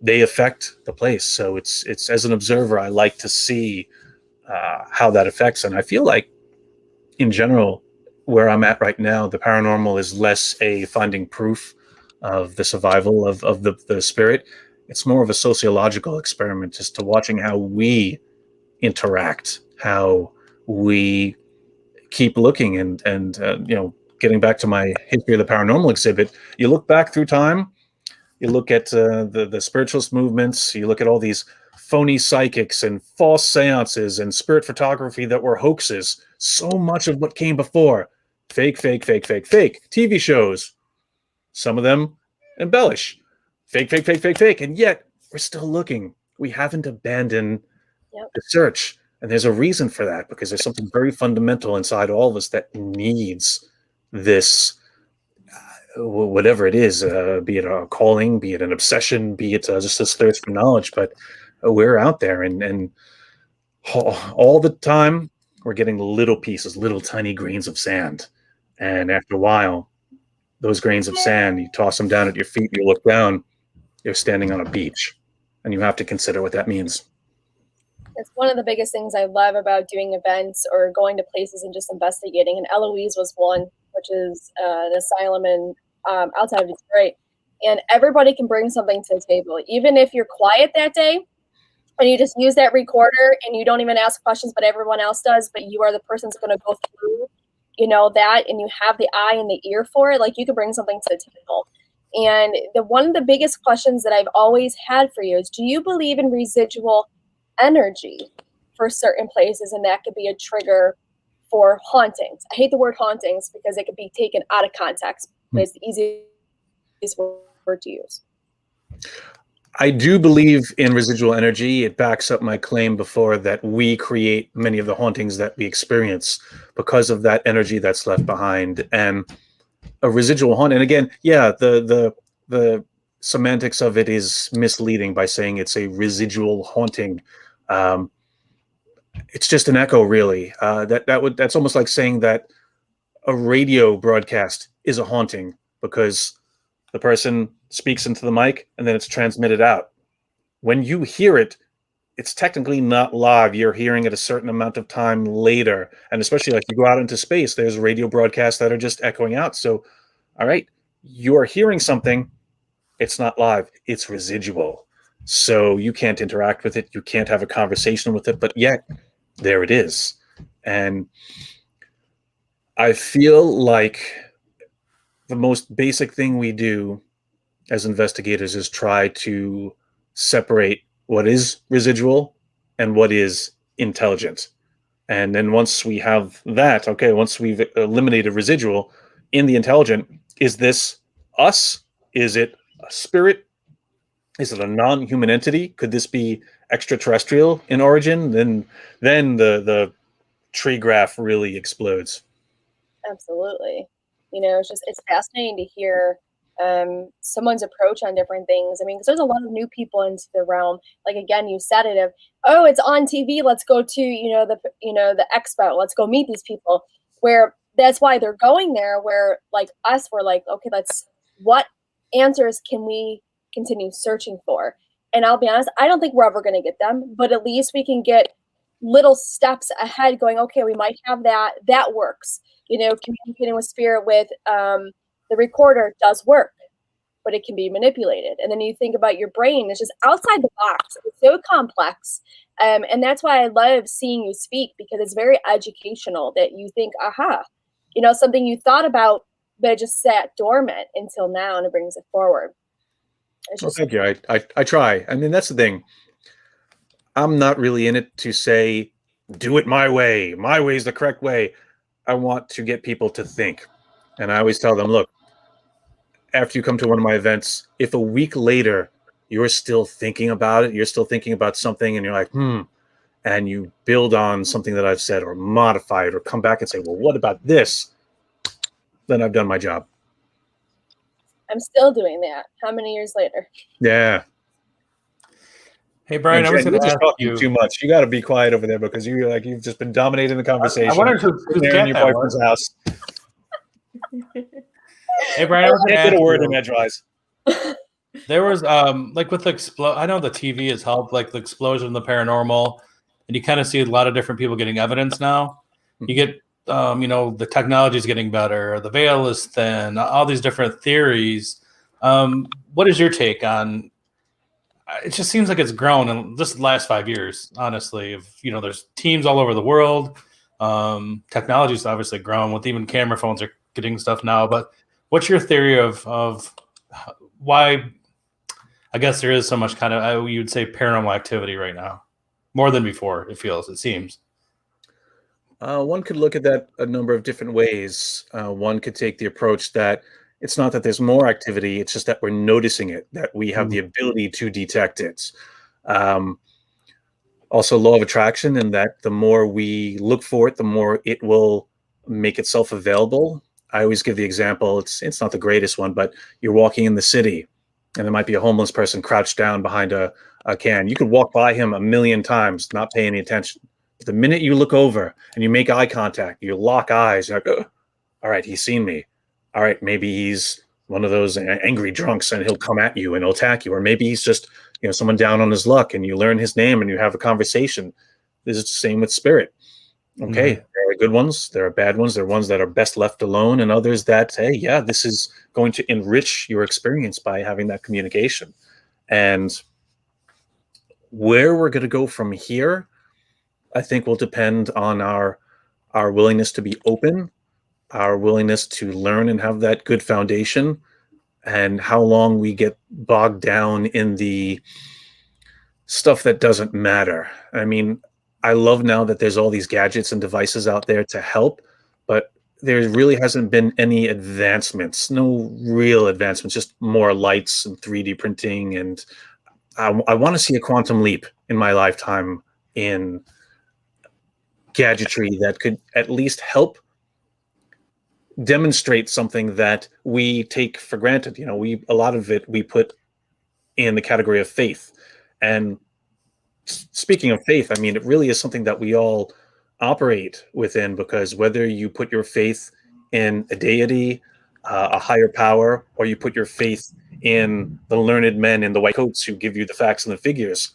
they affect the place. So it's as an observer, I like to see how that affects. And I feel like, in general, where I'm at right now, the paranormal is less a finding proof of the survival of the spirit. It's more of a sociological experiment, just to watching how we interact, how we keep looking, and getting back to my history of the paranormal exhibit, you look back through time, you look at the spiritualist movements, you look at all these phony psychics and false seances and spirit photography that were hoaxes. So much of what came before, fake, fake, fake, fake, fake. TV shows, some of them embellish, fake, fake, fake, fake, fake, and yet we're still looking. We haven't abandoned the search. And there's a reason for that, because there's something very fundamental inside all of us that needs this, whatever it is, be it a calling, be it an obsession, be it just this thirst for knowledge. But we're out there, and all the time we're getting little pieces, little tiny grains of sand. And after a while, those grains of sand, you toss them down at your feet, you look down, you're standing on a beach. And you have to consider what that means. It's one of the biggest things I love about doing events or going to places and just investigating. And Eloise was one, which is an asylum in outside of Detroit. And everybody can bring something to the table. Even if you're quiet that day and you just use that recorder and you don't even ask questions, but everyone else does, but you are the person that's going to go through, that, and you have the eye and the ear for it, like you can bring something to the table. And one of the biggest questions that I've always had for you is, do you believe in residual energy for certain places, and that could be a trigger for hauntings? I hate the word hauntings because it could be taken out of context, but it's the easiest word to use. I do believe in residual energy. It backs up my claim before that we create many of the hauntings that we experience because of that energy that's left behind. And a residual haunt, and again, yeah, the semantics of it is misleading by saying it's a residual haunting. It's just an echo, really. That's almost like saying that a radio broadcast is a haunting because the person speaks into the mic and then it's transmitted out. When you hear it, it's technically not live. You're hearing it a certain amount of time later. And especially like you go out into space, there's radio broadcasts that are just echoing out. So, all right, you are hearing something. It's not live. It's residual. So you can't interact with it. You can't have a conversation with it. But yet, there it is. And I feel like the most basic thing we do as investigators is try to separate what is residual and what is intelligent. And then once we have that, okay, once we've eliminated residual in the intelligent, is this us? Is it a spirit? Is it a non-human entity? Could this be extraterrestrial in origin? Then the tree graph really explodes. Absolutely. It's fascinating to hear someone's approach on different things. I mean, because there's a lot of new people into the realm. Like, again, you said it of, oh, it's on TV. Let's go to, the expo. Let's go meet these people. Where that's why they're going there. Where like us, we're like, okay, what answers can we continue searching for? And I'll be honest, I don't think we're ever going to get them, but at least we can get little steps ahead going, okay, we might have that works. Communicating with spirit with the recorder does work, but it can be manipulated. And then you think about your brain, it's just outside the box. It's so complex. And that's why I love seeing you speak, because it's very educational that you think, aha, something you thought about, but it just sat dormant until now, and it brings it forward. Well, thank you. I try. I mean, that's the thing. I'm not really in it to say, do it my way. My way is the correct way. I want to get people to think. And I always tell them, look, after you come to one of my events, if a week later you're still thinking about it, you're still thinking about something, and you're like, and you build on something that I've said or modify it or come back and say, well, what about this? Then I've done my job. I'm still doing that. How many years later? Yeah. Hey, Brian, I was going to ask you too much. You got to be quiet over there because you've just been dominating the conversation. I wondered whose cat in your that boyfriend's was. house. Hey, Brian, I was going to Get a ask word you, in edgewise. there was like with the I know the TV has helped, like the explosion in the paranormal, and you kind of see a lot of different people getting evidence now. You get the technology is getting better, the veil is thin, all these different theories. What is your take on? It just seems like it's grown in just the last 5 years, honestly. There's teams all over the world. Technology's obviously grown with even camera phones are getting stuff now. But what's your theory of why? I guess there is so much kind of you'd say paranormal activity right now, more than before. It seems. One could look at that a number of different ways. One could take the approach that it's not that there's more activity, it's just that we're noticing it, that we have the ability to detect it. Also, law of attraction, in that the more we look for it, the more it will make itself available. I always give the example, it's not the greatest one, but you're walking in the city, and there might be a homeless person crouched down behind a can. You could walk by him a million times, not pay any attention. The minute you look over and you make eye contact, you lock eyes, you're like, oh, all right, he's seen me. All right, maybe he's one of those angry drunks and he'll come at you and he'll attack you. Or maybe he's just, someone down on his luck and you learn his name and you have a conversation. This is the same with spirit. Okay, There are good ones, there are bad ones, there are ones that are best left alone, and others that, hey, yeah, this is going to enrich your experience by having that communication. And where we're going to go from here, I think will depend on our willingness to be open, our willingness to learn and have that good foundation, and how long we get bogged down in the stuff that doesn't matter. I mean, I love now that there's all these gadgets and devices out there to help, but there really hasn't been any advancements, no real advancements, just more lights and 3D printing. And I want to see a quantum leap in my lifetime in gadgetry that could at least help demonstrate something that we take for granted. A lot of it we put in the category of faith. And speaking of faith, I mean, it really is something that we all operate within, because whether you put your faith in a deity, a higher power, or you put your faith in the learned men in the white coats who give you the facts and the figures,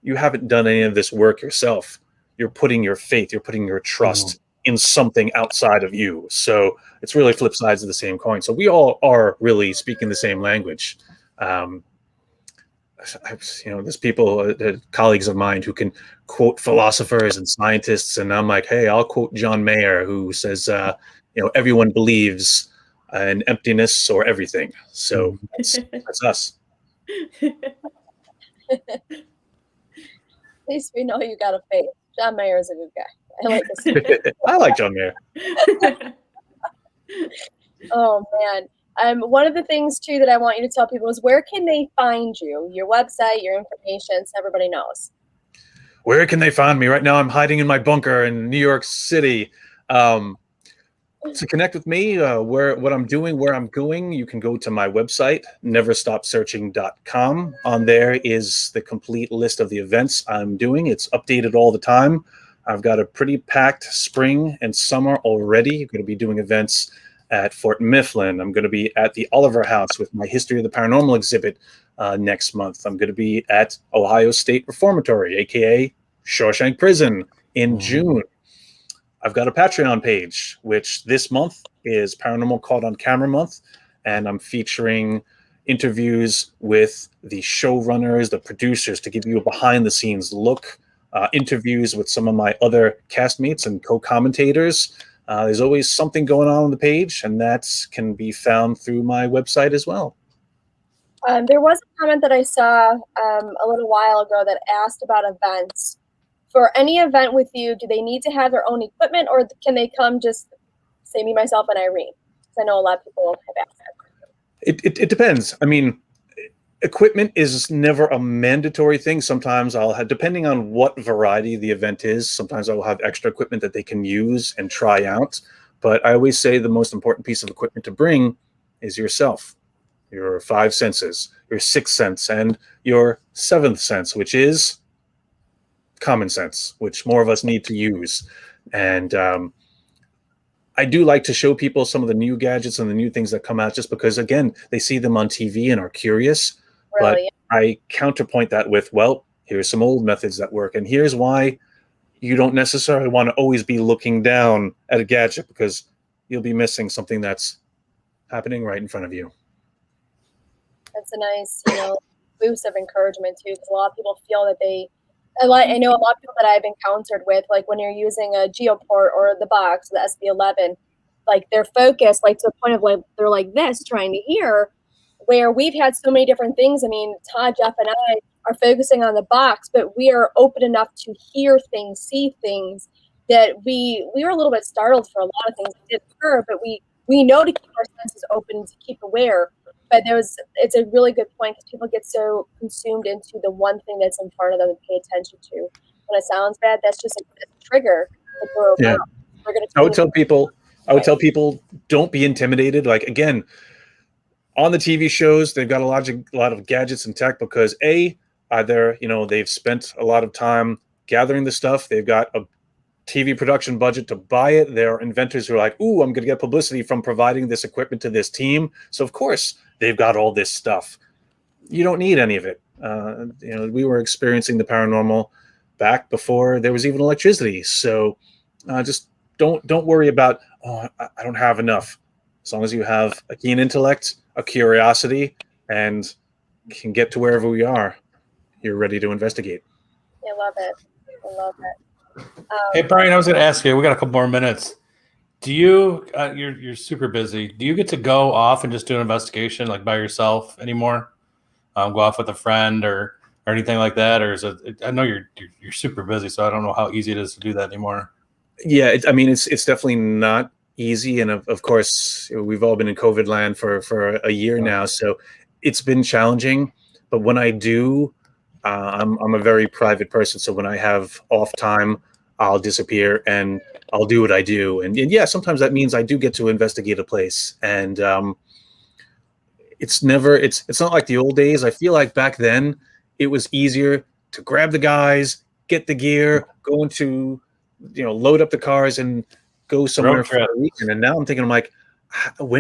you haven't done any of this work yourself. You're putting your faith, you're putting your trust in something outside of you. So it's really flip sides of the same coin. So we all are really speaking the same language. There's people, colleagues of mine, who can quote philosophers and scientists, and I'm like, hey, I'll quote John Mayer, who says, everyone believes in emptiness or everything. So that's us. At least we know you got a faith. John Mayer is a good guy. I like this. I like John Mayer. Oh man. One of the things too that I want you to tell people is, where can they find you? Your website, your information, so everybody knows. Where can they find me? Right now I'm hiding in my bunker in New York City. To connect with me, what I'm doing, where I'm going, you can go to my website, neverstopsearching.com. On there is the complete list of the events I'm doing. It's updated all the time. I've got a pretty packed spring and summer already. I'm going to be doing events at Fort Mifflin. I'm going to be at the Oliver House with my History of the Paranormal exhibit next month. I'm going to be at Ohio State Reformatory, aka Shawshank Prison, in June. I've got a Patreon page, which this month is Paranormal Caught on Camera month, and I'm featuring interviews with the showrunners, the producers, to give you a behind-the-scenes look, interviews with some of my other castmates and co-commentators. There's always something going on the page, and that can be found through my website as well. There was a comment that I saw a little while ago that asked about events. For any event with you, do they need to have their own equipment, or can they come just, say, me, myself, and Irene? Because I know a lot of people have asked that. It depends. I mean, equipment is never a mandatory thing. Sometimes I'll have, depending on what variety the event is, sometimes I will have extra equipment that they can use and try out. But I always say the most important piece of equipment to bring is yourself, your 5 senses, your 6th sense, and your 7th sense, which is common sense, which more of us need to use. And I do like to show people some of the new gadgets and the new things that come out, just because, again, they see them on TV and are curious. Really? But I counterpoint that with, well, here's some old methods that work, and here's why you don't necessarily want to always be looking down at a gadget, because you'll be missing something that's happening right in front of you. That's a nice, boost of encouragement too, because a lot of people feel that I know a lot of people that I've encountered with, like when you're using a Geoport or the box, the SB11, like they're focused, like to the point of like they're like this, trying to hear. Where we've had so many different things. I mean, Todd, Jeff, and I are focusing on the box, but we are open enough to hear things, see things, that we were a little bit startled for a lot of things that didn't occur, but we know to keep our senses open, to keep aware. But it's a really good point, because people get so consumed into the one thing that's in front of them to pay attention to. When it sounds bad, that's just a trigger. Yeah. I would tell people, don't be intimidated. Like, again, on the TV shows, they've got a lot of gadgets and tech, because either they've spent a lot of time gathering the stuff, they've got a TV production budget to buy it. There are inventors who are like, ooh, I'm going to get publicity from providing this equipment to this team. So of course they've got all this stuff. You don't need any of it. We were experiencing the paranormal back before there was even electricity. So just don't worry about, I don't have enough. As long as you have a keen intellect, a curiosity, and can get to wherever we are, you're ready to investigate. I love it. Hey, Brian, I was going to ask you, we got a couple more minutes. Do you, you're super busy. Do you get to go off and just do an investigation like by yourself anymore? Go off with a friend or anything like that? Or is it, I know you're super busy, so I don't know how easy it is to do that anymore. Yeah, it's definitely not easy. And of course, we've all been in COVID land for a year now. So it's been challenging. But when I do, I'm a very private person. So when I have off time, I'll disappear and I'll do what I do. And yeah, sometimes that means I do get to investigate a place. And it's not like the old days. I feel like back then it was easier to grab the guys, get the gear, go into, load up the cars and go somewhere for a weekend. And now I'm thinking, I'm like, how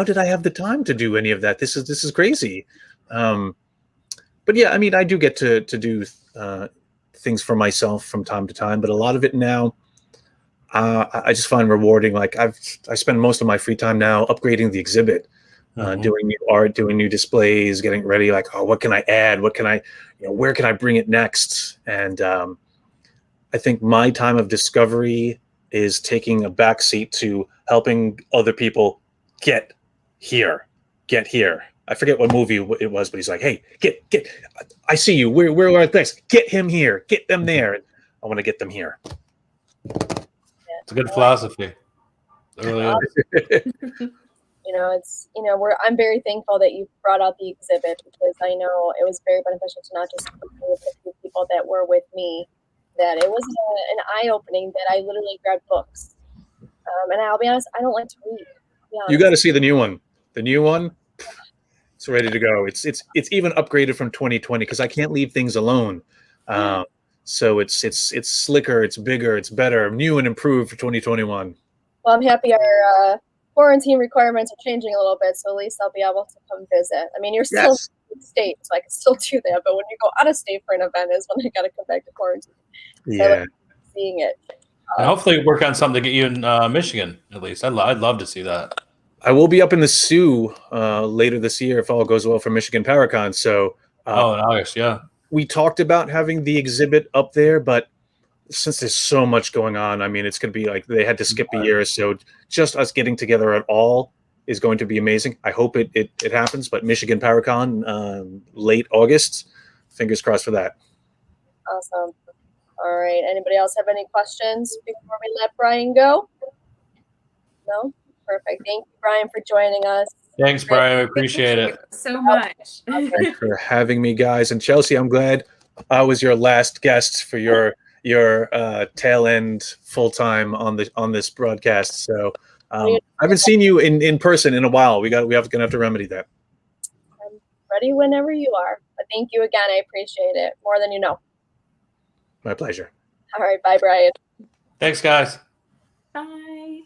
did I have the time to do any of that? This is crazy. But yeah, I mean, I do get to do things for myself from time to time, but a lot of it now, I just find rewarding. Like I spend most of my free time now upgrading the exhibit, doing new art, doing new displays, getting ready. Like, oh, what can I add? What can I, where can I bring it next? And I think my time of discovery is taking a backseat to helping other people get here. I forget what movie it was, but he's like, "Hey, get! I see you. We're like this. Get him here. Get them there. I want to get them here." It's a good philosophy. It really is. I'm very thankful that you brought out the exhibit, because I know it was very beneficial to not just with the people that were with me. That it was an eye-opening that I literally grabbed books. And I'll be honest, I don't like to read. You got to see the new one. The new one, it's ready to go. It's even upgraded from 2020 because I can't leave things alone. So it's slicker, it's bigger, it's better, new and improved for 2021. Well, I'm happy our quarantine requirements are changing a little bit, so at least I'll be able to come visit. I mean, you're still in the state, so I can still do that. But when you go out of state for an event is when I got to come back to quarantine. So I like seeing it. And hopefully work on something to get you in Michigan, at least. I'd love to see that. I will be up in the Sioux later this year if all goes well for Michigan Paracon. So in August, yeah. We talked about having the exhibit up there, but since there's so much going on, I mean, it's going to be like they had to skip a year. So just us getting together at all is going to be amazing. I hope it happens, but Michigan Paracon, late August, fingers crossed for that. Awesome. All right. Anybody else have any questions before we let Brian go? No? Perfect. Thank you, Brian, for joining us. Thanks, Brian. I appreciate it so much. Thanks for having me, guys. And Chelsea, I'm glad I was your last guest for your tail end full time on this broadcast. So I haven't seen you in person in a while. Gonna have to remedy that. I'm ready whenever you are. But thank you again. I appreciate it more than you know. My pleasure. All right. Bye, Brian. Thanks, guys. Bye.